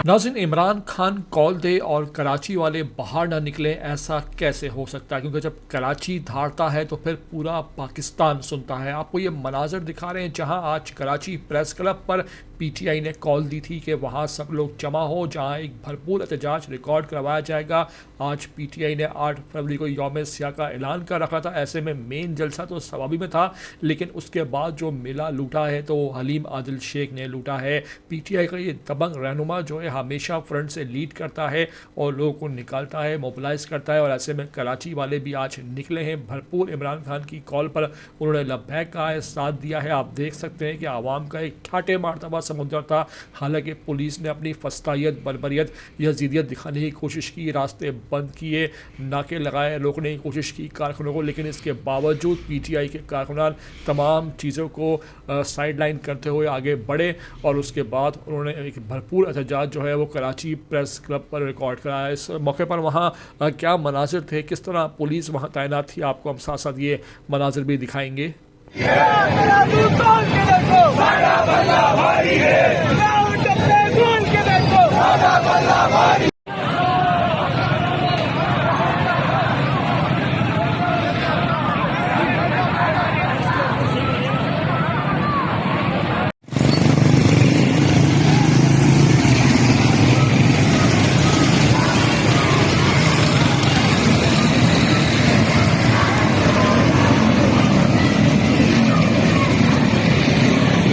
नाज़रीन, इमरान खान कॉल दे और कराची वाले बाहर ना निकले, ऐसा कैसे हो सकता है? क्योंकि जब कराची धारता है तो फिर पूरा पाकिस्तान सुनता है। आपको ये मनाजर दिखा रहे हैं जहां आज कराची प्रेस क्लब पर पीटीआई ने कॉल दी थी कि वहां सब लोग जमा हो, जहां एक भरपूर एहतजाज रिकॉर्ड करवाया जाएगा। आज पीटीआई ने 8 फरवरी को यौम सियाह का ऐलान कर रखा था। ऐसे में मेन जलसा तो सवाबी में था, लेकिन उसके बाद जो मेला लूटा है तो हलीम आदिल शेख ने लूटा है। पीटीआई का ये दबंग रहनुमा जो है हमेशा फ्रंट से लीड करता है और लोगों को निकालता है, मोबिलाइज करता है। और ऐसे में कराची वाले भी आज निकले हैं भरपूर। इमरान खान की कॉल पर उन्होंने लब्बैक कहा है, साथ दिया है। आप देख सकते हैं कि आवाम का एक ठाटे मारतबा समुद्र था। हालांकि पुलिस ने अपनी फस्तायत, बर्बरियत, यजीदियत दिखाने की कोशिश की, रास्ते बंद किए, नाके लगाए, रोकने की कोशिश की कारखानों को, लेकिन इसके बावजूद पीटीआई के कारकुनान तमाम चीज़ों को साइड लाइन करते हुए आगे बढ़े और उसके बाद उन्होंने एक भरपूर एहतजाज जो है वो कराची प्रेस क्लब पर रिकॉर्ड कराया। इस मौके पर वहाँ क्या मनाजिर थे, किस तरह पुलिस वहाँ तैनात थी, आपको हम साथ साथ ये मनाजिर भी दिखाएंगे।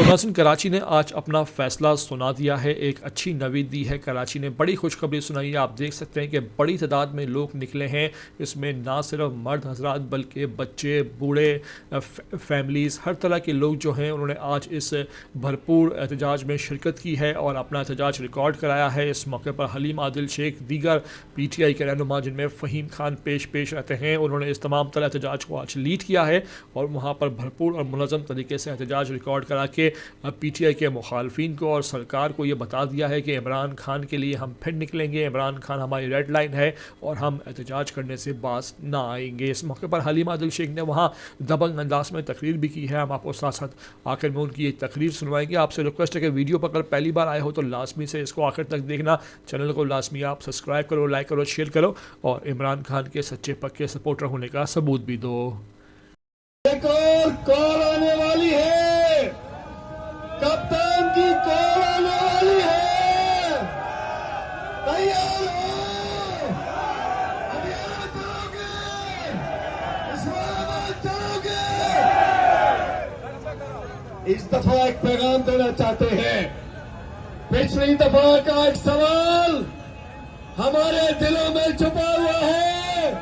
नाज़रीन, कराची ने आज अपना फैसला सुना दिया है। एक अच्छी नवीद दी है कराची ने, बड़ी खुशखबरी सुनाई है। आप देख सकते हैं कि बड़ी तादाद में लोग निकले हैं। इसमें ना सिर्फ मर्द हजरात बल्कि बच्चे, बूढ़े, फैमिलीज़, हर तरह के लोग जो हैं उन्होंने आज इस भरपूर एहतजाज में शिरकत की है और अपना एहतजाज रिकॉर्ड कराया है। इस मौके पर हलीम आदिल शेख, दीगर पीटीआई के रहनुमा जिनमें फ़हीम खान पेश रहते हैं, उन्होंने इस तमाम तरह एहतजाज को आज लीड किया है और वहाँ पर भरपूर और मुनज़्ज़म तरीके से एहतजाज रिकॉर्ड करा के पीटीआई के मुखालफिन को और सरकार को ये बता दिया है कि इमरान खान के लिए हम फिर निकलेंगे, इमरान खान हमारी रेड लाइन है और हम एहतजाज करने से बाज ना आएंगे। इस मौके पर हलीम आदिल शेख ने वहाँ दबंग अंदाज में तकरीर भी की है। हम आपको साथ साथ आखिर में उनकी ये तकरीर सुनवाएंगे। आपसे रिक्वेस्ट है कि वीडियो पर अगर पहली बार आए हो तो लाजमी से इसको आखिर तक देखना। चैनल को लाजमी आप सब्सक्राइब करो, लाइक करो, शेयर करो और इमरान खान के सच्चे पक्के सपोर्टर होने का सबूत भी दो। एक और कॉल आने वाली है, कप्तान की कॉल आने वाली है। तैयार हो? अभियान चलोगे? इस्लामाबाद चलोगे? इस दफा एक पैगाम देना चाहते हैं। पिछली दफा का एक सवाल हमारे दिलों में छुपा हुआ है।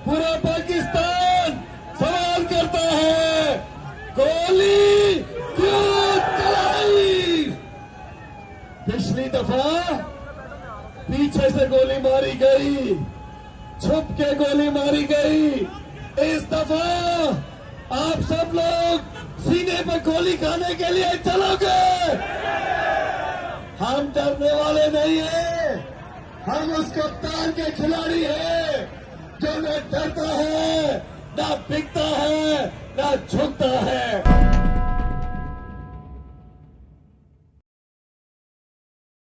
पूरा पाकिस्तान सवाल करता है, गोली क्यों चलाई? पिछली दफा पीछे से गोली मारी गई, छुप के गोली मारी गई। इस दफा आप सब लोग सीने पे गोली खाने के लिए चलोगे? हम डरने वाले नहीं हैं। हम उस कप्तान के खिलाड़ी हैं जो न डरता है, ना बिकता है, ना झुकता है।